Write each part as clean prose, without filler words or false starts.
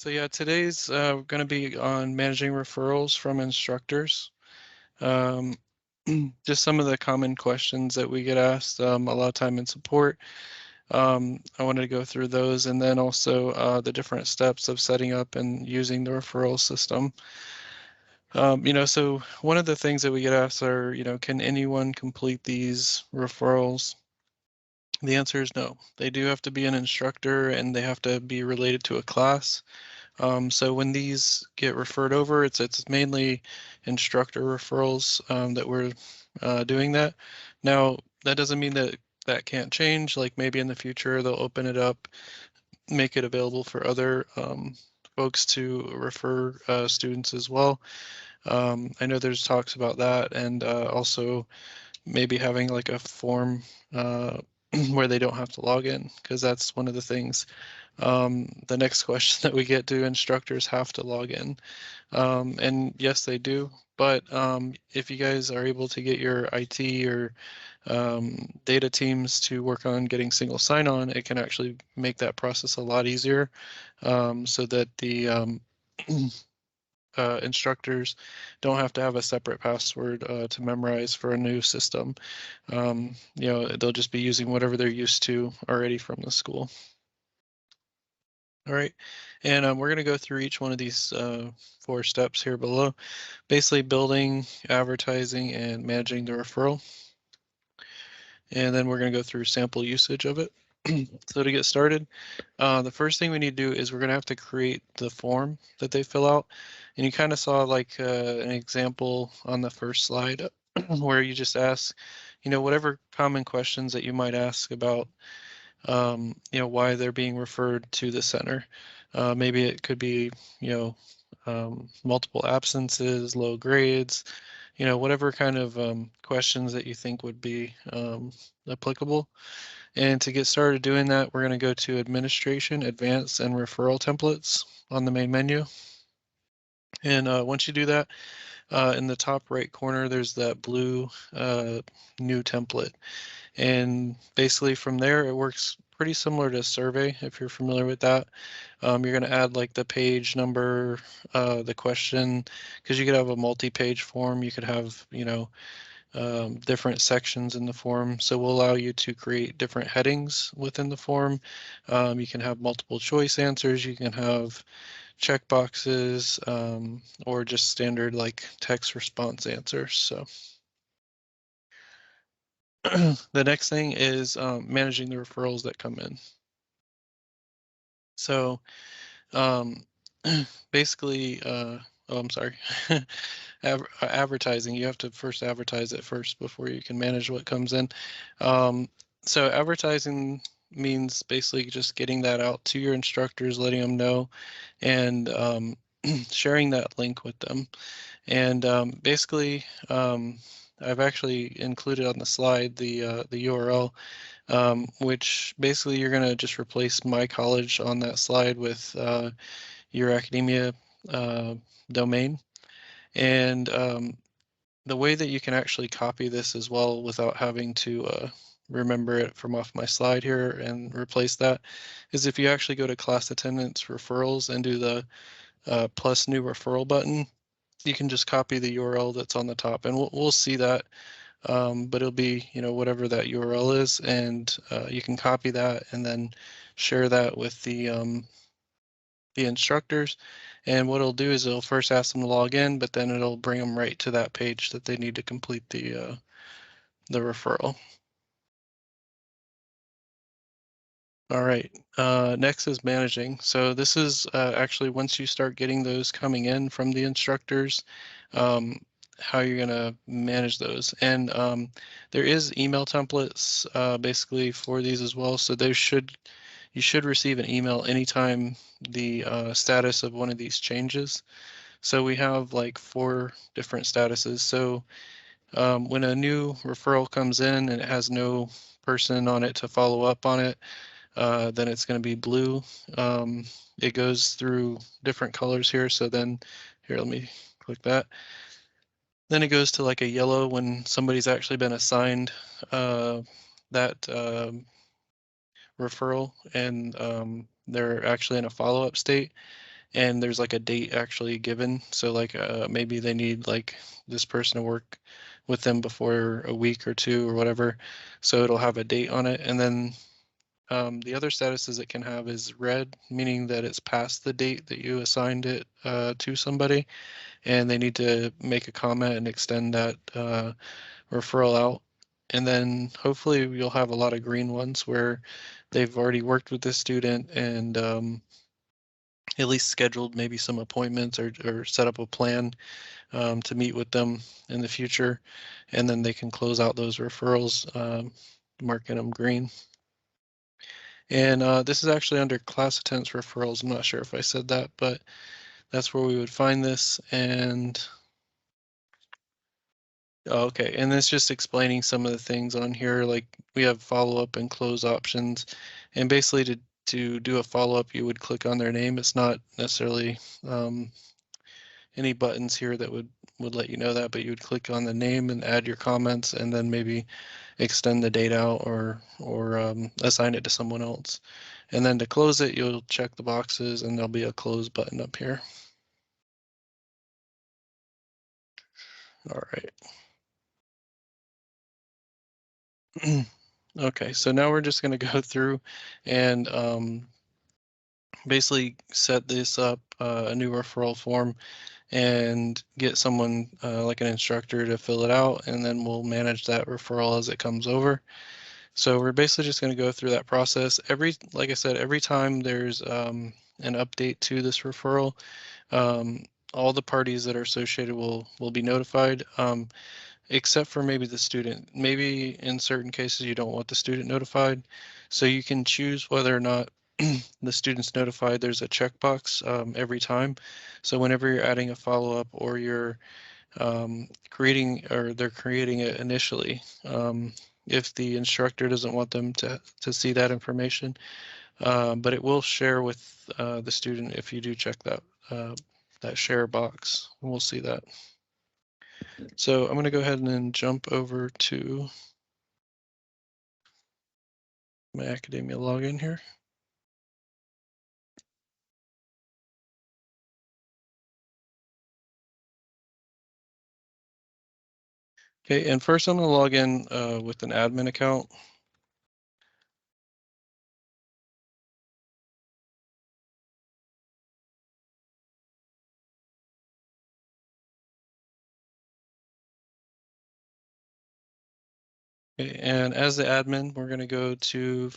So yeah, today's going to be on managing referrals from instructors. Um, just some of the common questions that we get asked a lot of time in support. I wanted to go through those, and then also the different steps of setting up and using the referral system. So one of the things that we get asked are, can anyone complete these referrals? The answer is no. They do have to be an instructor and they have to be related to a class. So when these get referred over, it's mainly instructor referrals that we're doing that. Now, that doesn't mean that that can't change. Like maybe in the future, they'll open it up, make it available for other folks to refer students as well. I know there's talks about that, and also maybe having like a form where they don't have to log in, because that's one of the things. The next question that we get, do instructors have to log in? And yes, they do. But if you guys are able to get your IT or data teams to work on getting single sign-on, it can actually make that process a lot easier, so that the instructors don't have to have a separate password to memorize for a new system. They'll just be using whatever they're used to already from the school. All right, and we're going to go through each one of these 4 steps here below. Basically building, advertising, and managing the referral. And then we're going to go through sample usage of it. So to get started, the first thing we need to do is we're going to have to create the form that they fill out. And you kind of saw like an example on the first slide where you just ask, whatever common questions that you might ask about, why they're being referred to the center. Maybe it could be, multiple absences, low grades, whatever kind of questions that you think would be applicable. And to get started doing that, we're going to go to Administration, Advanced, and Referral Templates on the main menu. And once you do that, in the top right corner, there's that blue new template. And basically from there, it works pretty similar to survey, if you're familiar with that. You're going to add like the page number, the question, because you could have a multi-page form. You could have, different sections in the form. So we'll allow you to create different headings within the form. You can have multiple choice answers. You can have checkboxes, or just standard like text response answers. So the next thing is managing the referrals that come in. So basically, I'm sorry, advertising, you have to first advertise it first before you can manage what comes in. So advertising means basically just getting that out to your instructors, letting them know, and sharing that link with them. And basically, I've actually included on the slide the URL, which basically you're going to just replace my college on that slide with your Accudemia domain. And the way that you can actually copy this as well without having to remember it from off my slide here and replace that is if you actually go to class attendance referrals and do the plus new referral button, you can just copy the URL that's on the top, and we'll see that, but it'll be, whatever that URL is, and you can copy that and then share that with the instructors. And what it'll do is it'll first ask them to log in, but then it'll bring them right to that page that they need to complete the referral. All right, next is managing. So this is actually once you start getting those coming in from the instructors, how you're going to manage those. And there is email templates basically for these as well. So you should receive an email anytime the status of one of these changes. So we have like 4 different statuses. So when a new referral comes in and it has no person on it to follow up on it, then it's going to be blue. It goes through different colors here. So then here, let me click that. Then it goes to like a yellow when somebody's actually been assigned that referral and they're actually in a follow-up state. and there's like a date actually given. So like maybe they need like this person to work with them before a week or two or whatever. So it'll have a date on it. And then the other statuses it can have is red, meaning that it's past the date that you assigned it to somebody, and they need to make a comment and extend that referral out. And then hopefully you'll have a lot of green ones where they've already worked with this student and at least scheduled maybe some appointments or set up a plan to meet with them in the future. And then they can close out those referrals, marking them green. And this is actually under class attendance referrals. I'm not sure if I said that, but that's where we would find this. And okay, and it's just explaining some of the things on here. Like we have follow-up and close options. And basically to do a follow-up, you would click on their name. It's not necessarily any buttons here that would let you know that, but you would click on the name and add your comments and then maybe extend the date out or assign it to someone else. And then to close it, you'll check the boxes and there'll be a close button up here. All right. Okay, so now we're just going to go through and basically set this up, a new referral form, and get someone like an instructor to fill it out, and then we'll manage that referral as it comes over. So we're basically just going to go through that process. Like I said, every time there's an update to this referral, all the parties that are associated will be notified, except for maybe the student. Maybe in certain cases you don't want the student notified, so you can choose whether or not the student's notified. There's a checkbox every time. So whenever you're adding a follow-up or you're creating, or they're creating it initially, if the instructor doesn't want them to see that information, but it will share with the student if you do check that share box. We'll see that. So I'm going to go ahead and then jump over to my Accudemia login here. Okay, and first I'm going to log in with an admin account. Okay, and as the admin, we're going to go to,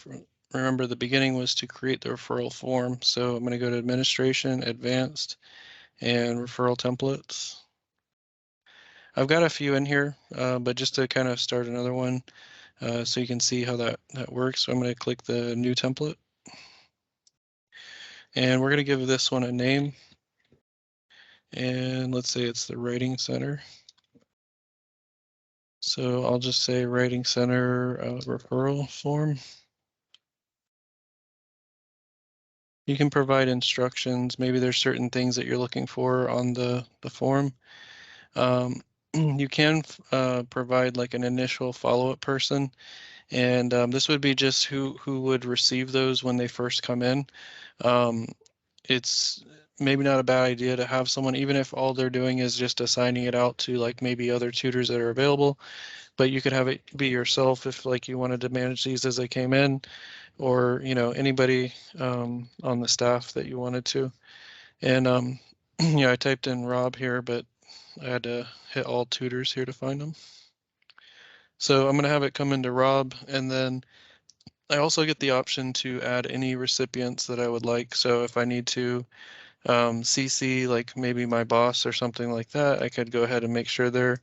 remember the beginning was to create the referral form. So I'm going to go to administration, advanced, and referral templates. I've got a few in here, but just to kind of start another one so you can see how that works. So I'm going to click the new template. And we're going to give this one a name. And let's say it's the Writing Center. So I'll just say Writing Center referral form. You can provide instructions. Maybe there's certain things that you're looking for on the form. You can provide like an initial follow-up person, and this would be just who would receive those when they first come in. It's maybe not a bad idea to have someone, even if all they're doing is just assigning it out to like maybe other tutors that are available, but you could have it be yourself if like you wanted to manage these as they came in, or anybody on the staff that you wanted to. And yeah, I typed in Rob here, but I had to hit all tutors here to find them. So I'm going to have it come into Rob, and then I also get the option to add any recipients that I would like. So if I need to CC like maybe my boss or something like that, I could go ahead and make sure they're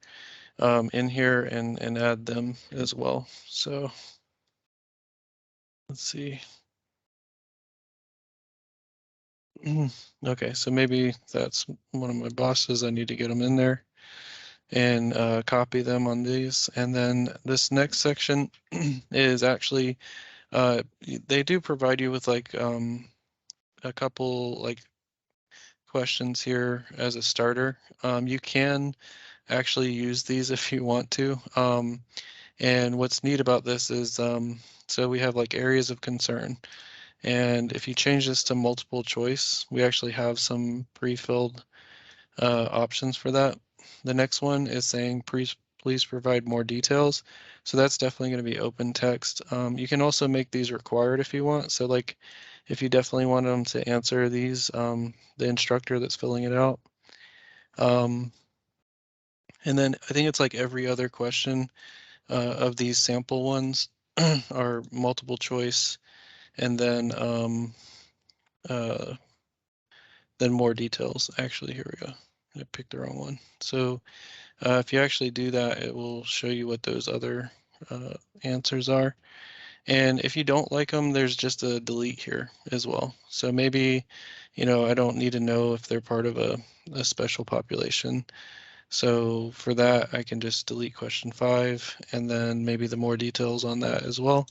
in here and add them as well. So let's see. Okay, so maybe that's one of my bosses. I need to get them in there and copy them on these. And then this next section is actually, they do provide you with like a couple like questions here as a starter. You can actually use these if you want to. And what's neat about this is, so we have like areas of concern. And if you change this to multiple choice, we actually have some pre-filled options for that. The next one is saying please provide more details. So that's definitely going to be open text. You can also make these required if you want. So like if you definitely want them to answer these, the instructor that's filling it out. And then I think it's like every other question of these sample ones are multiple choice, and then more details. Actually, here we go. I picked the wrong one. So if you actually do that, it will show you what those other answers are. And if you don't like them, there's just a delete here as well. So maybe, I don't need to know if they're part of a special population. So for that, I can just delete question 5 and then maybe the more details on that as well.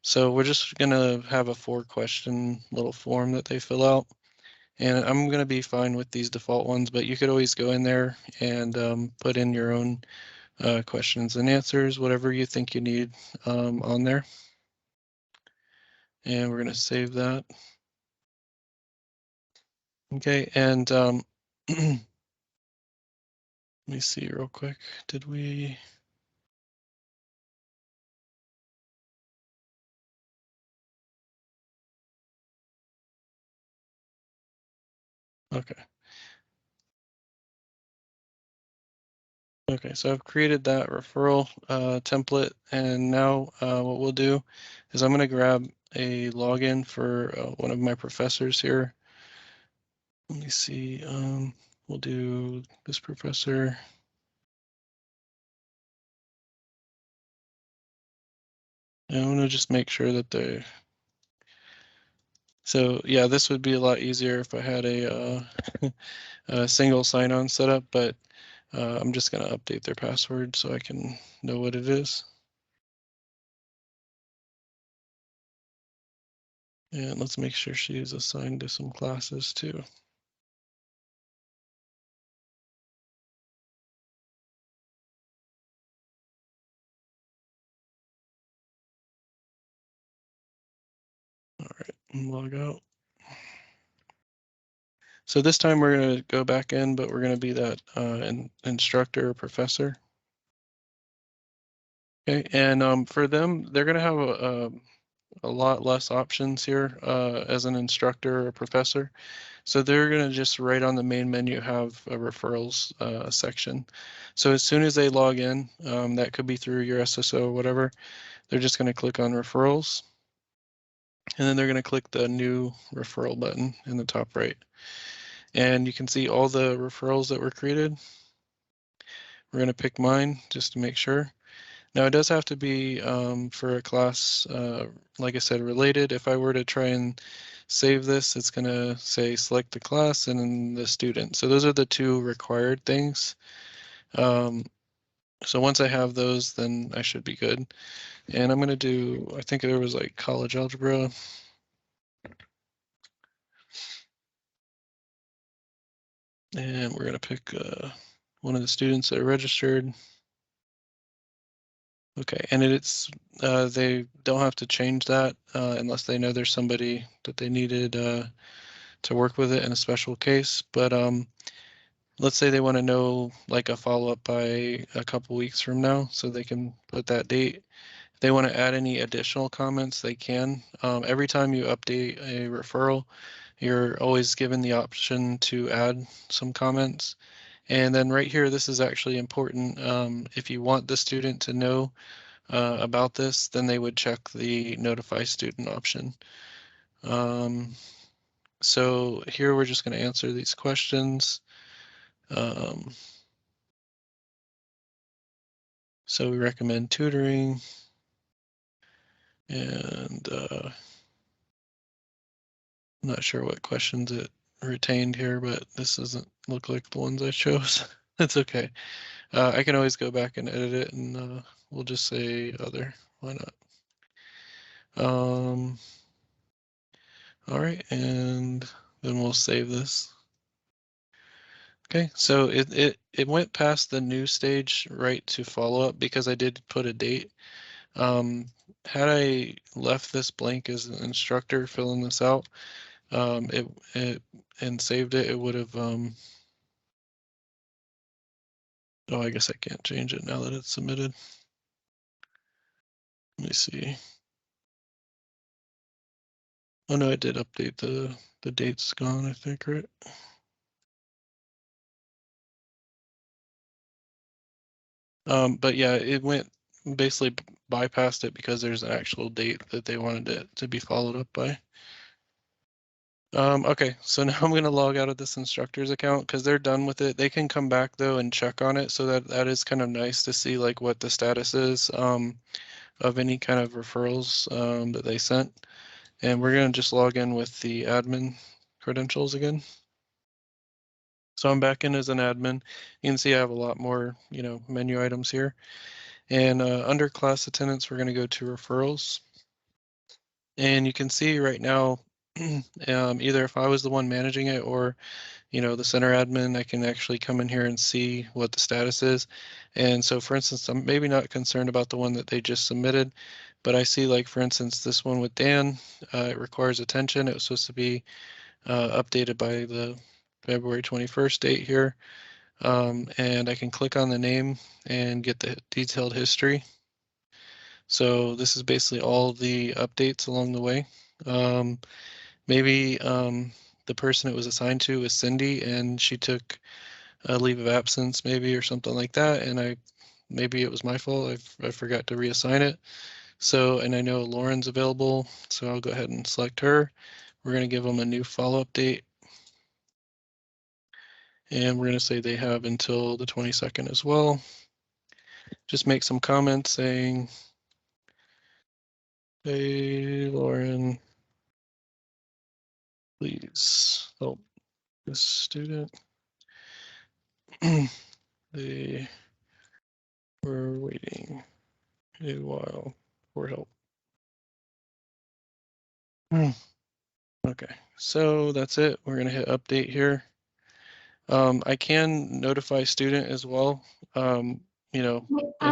So we're just going to have a 4-question little form that they fill out. And I'm going to be fine with these default ones, but you could always go in there and put in your own questions and answers, whatever you think you need on there. And we're going to save that. Okay, and let me see real quick. Did we? Okay. Okay, so I've created that referral template, and now what we'll do is I'm going to grab a login for one of my professors here. Let me see. We'll do this professor. And I'm going to just make sure that they. So yeah, this would be a lot easier if I had a single sign-on setup, but I'm just going to update their password so I can know what it is. And let's make sure she is assigned to some classes too. All right, log out. So this time we're going to go back in, but we're going to be that instructor or professor. Okay, and for them, they're going to have a lot less options here as an instructor or professor. So they're going to just right on the main menu have a referrals section. So as soon as they log in, that could be through your SSO or whatever, they're just going to click on referrals. And then they're going to click the new referral button in the top right. And you can see all the referrals that were created. We're going to pick mine just to make sure. Now it does have to be for a class, like I said, related. If I were to try and save this, it's going to say select the class and then the student. So those are the 2 required things. So once I have those, then I should be good. And I'm going to do, I think there was like college algebra. And we're going to pick one of the students that are registered. Okay, and it's they don't have to change that unless they know there's somebody that they needed to work with it in a special case. But let's say they want to know like a follow-up by a couple weeks from now, so they can put that date. If they want to add any additional comments, they can. Every time you update a referral, you're always given the option to add some comments. And then right here, this is actually important. If you want the student to know about this, then they would check the notify student option. So here we're just going to answer these questions. So we recommend tutoring, and I'm not sure what questions it retained here, but this doesn't look like the ones I chose. That's okay. I can always go back and edit it, and we'll just say other. Why not? All right, and then we'll save this. Okay, so it went past the new stage right to follow up because I did put a date. Had I left this blank as an instructor filling this out, it and saved it, it would have, oh, I guess I can't change it now that it's submitted. Let me see. Oh no, it did update the date's gone, I think, right? But yeah, it went basically bypassed it because there's an actual date that they wanted it to be followed up by. Okay, so now I'm gonna log out of this instructor's account because they're done with it. They can come back though and check on it, so that is kind of nice to see like what the status is of any kind of referrals that they sent. And we're gonna just log in with the admin credentials again. So I'm back in as an admin. You can see I have a lot more, menu items here. And under class attendance, we're going to go to referrals. And you can see right now, either if I was the one managing it or, the center admin, I can actually come in here and see what the status is. And so, for instance, I'm maybe not concerned about the one that they just submitted, but I see, like, for instance, this one with Dan, it requires attention. It was supposed to be updated by the February 21st date here. And I can click on the name and get the detailed history. So this is basically all the updates along the way. Maybe the person it was assigned to was Cindy and she took a leave of absence maybe or something like that. And maybe it was my fault. I forgot to reassign it. So, and I know Lauren's available, so I'll go ahead and select her. We're going to give them a new follow-up date. And we're going to say they have until the 22nd as well. Just make some comments saying, hey, Lauren, please help this student. They were waiting a while for help. Okay, so that's it. We're gonna hit update here. I can notify student as well. I'm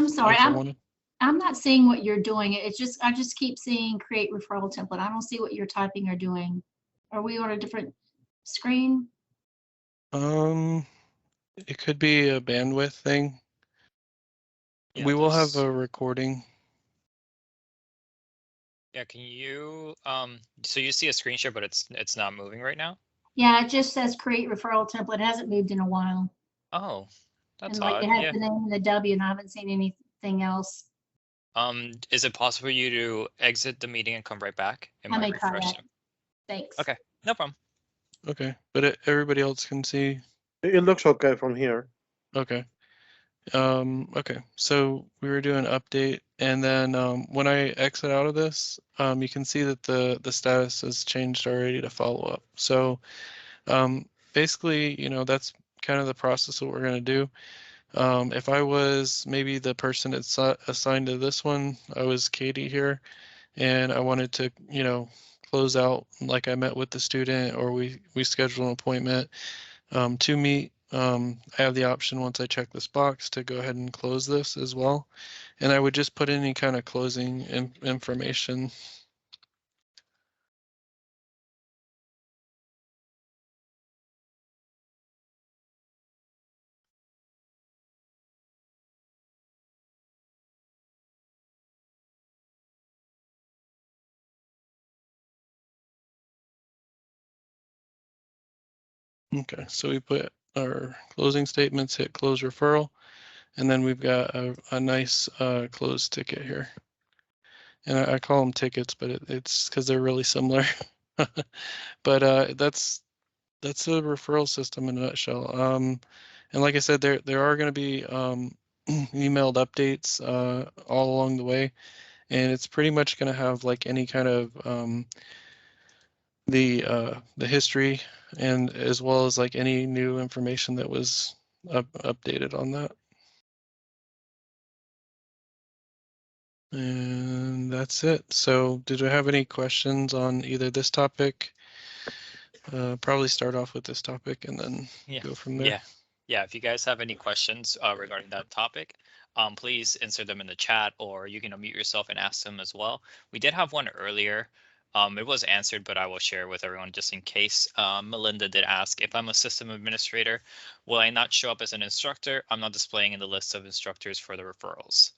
sorry, I'm not seeing what you're doing. It's just, I just keep seeing create referral template. I don't see what you're typing or doing. Are we on a different screen? It could be a bandwidth thing. Yeah, we will have a recording. Yeah, can you so you see a screen share, but it's not moving right now? Yeah, it just says create referral template. It hasn't moved in a while. Oh, that's and like odd. it has the name and the W, and I haven't seen anything else. Is it possible for you to exit the meeting and come right back? It I might may try refresh that. Thanks. Okay, no problem. Okay, but everybody else can see. It looks okay from here. Okay. Okay, so we were doing update, and then when I exit out of this, you can see that the status has changed already to follow up. So basically, that's kind of the process that we're going to do. If I was maybe the person that's assigned to this one, I was Katie here, and I wanted to, close out, like I met with the student or we scheduled an appointment to meet. I have the option once I check this box to go ahead and close this as well. And I would just put any kind of closing information. Okay, so we put our closing statements, hit close referral, and then we've got a nice closed ticket here. And I call them tickets, but it's because they're really similar. But that's a referral system in a nutshell. And like I said, there are going to be emailed updates all along the way, and it's pretty much going to have like any kind of the history, and as well as like any new information that was updated on that. And that's it. So did I have any questions on either this topic? Probably start off with this topic and then go from there. Yeah. Yeah, if you guys have any questions regarding that topic, please insert them in the chat, or you can unmute yourself and ask them as well. We did have one earlier. It was answered, but I will share with everyone just in case. Melinda did ask, if I'm a system administrator, will I not show up as an instructor? I'm not displaying in the list of instructors for the referrals.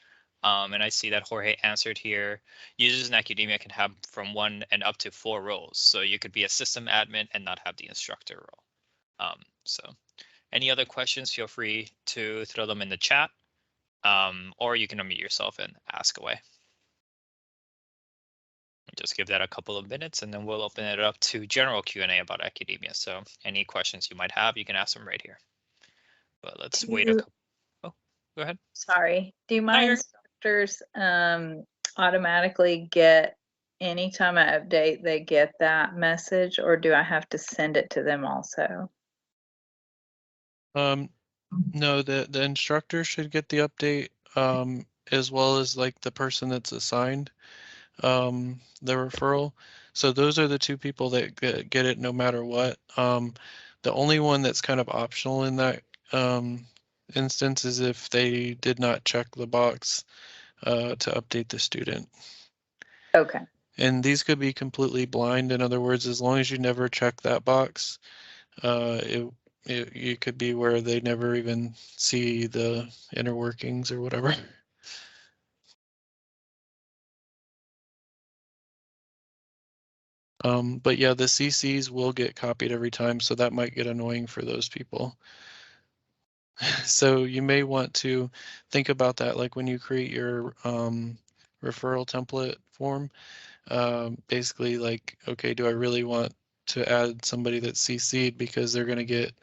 And I see that Jorge answered here. Users in Accudemia can have from 1 and up to 4 roles. So you could be a system admin and not have the instructor role. So any other questions, feel free to throw them in the chat, or you can unmute yourself and ask away. Just give that a couple of minutes and then we'll open it up to general Q&A about Accudemia. So any questions you might have, you can ask them right here. But let's wait a couple. Oh, go ahead. Sorry. Do my instructors automatically get, anytime I update, they get that message, or do I have to send it to them also? No, the instructor should get the update, as well as like the person that's assigned the referral. So those are the two people that get it no matter what. The only one that's kind of optional in that instance is if they did not check the box to update the student. Okay. And these could be completely blind. In other words, as long as you never check that box, it could be where they never even see the inner workings or whatever. But yeah, the CCs will get copied every time, so that might get annoying for those people. So you may want to think about that, like when you create your referral template form, basically like, okay, do I really want to add somebody that's CC'd because they're going to get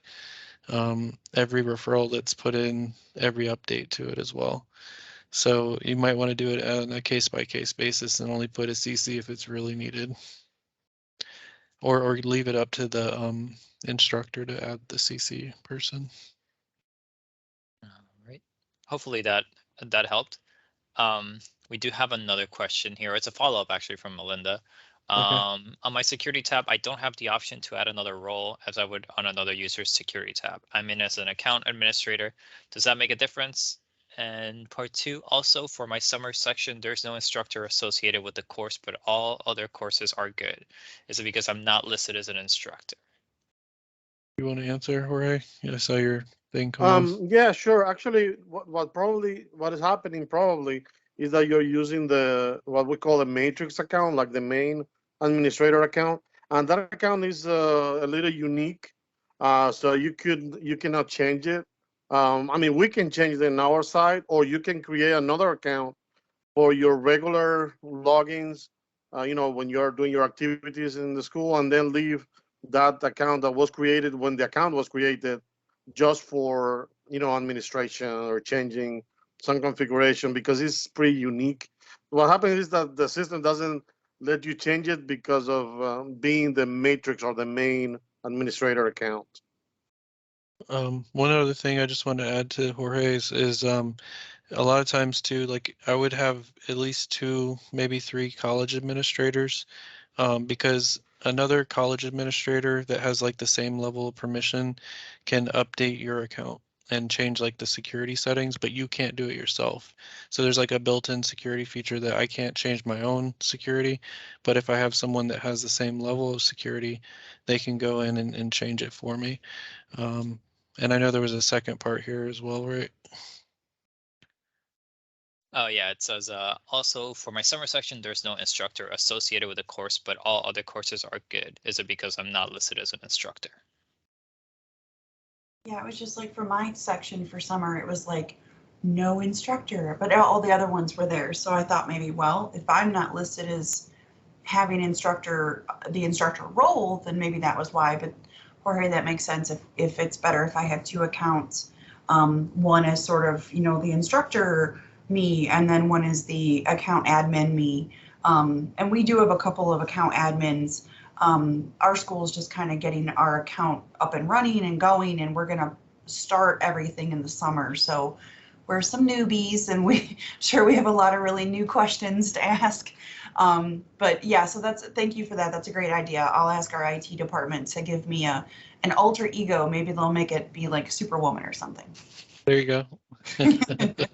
every referral that's put in, every update to it as well. So you might want to do it on a case-by-case basis and only put a CC if it's really needed. Or leave it up to the instructor to add the CC person. All right. Hopefully that helped. We do have another question here. It's a follow-up actually from Melinda. Okay. On my security tab, I don't have the option to add another role as I would on another user's security tab. I'm in as an account administrator. Does that make a difference? And part 2, also for my summer section, there's no instructor associated with the course, but all other courses are good. Is it because I'm not listed as an instructor? You want to answer, Jorge? I saw your thing come on. Yeah, sure. Actually, what is happening probably is that you're using what we call a matrix account, like the main administrator account, and that account is a little unique. So you cannot change it. I mean, we can change it on our side, or you can create another account for your regular logins. When you're doing your activities in the school, and then leave that account that was created when the account was created just for administration or changing some configuration, because it's pretty unique. What happens is that the system doesn't let you change it because of being the matrix or the main administrator account. One other thing I just want to add to Jorge's is a lot of times too, like I would have at least 2, maybe 3 college administrators, because another college administrator that has like the same level of permission can update your account and change like the security settings, but you can't do it yourself. So there's like a built-in security feature that I can't change my own security, but if I have someone that has the same level of security, they can go in and change it for me. And I know there was a second part here as well, right? Oh yeah, it says also for my summer section, there's no instructor associated with the course, but all other courses are good. Is it because I'm not listed as an instructor? Yeah, it was just like for my section for summer, it was like no instructor, but all the other ones were there. So I thought maybe, well, if I'm not listed as having the instructor role, then maybe that was why. But Jorge, that makes sense if it's better if I have 2 accounts. One is sort of, the instructor me, and then one is the account admin me. And we do have a couple of account admins. Our school is just kind of getting our account up and running and going, and we're going to start everything in the summer. So we're some newbies, and we have a lot of really new questions to ask. But yeah, so thank you for that. That's a great idea. I'll ask our IT department to give me an alter ego, maybe they'll make it be like Superwoman or something. There you go.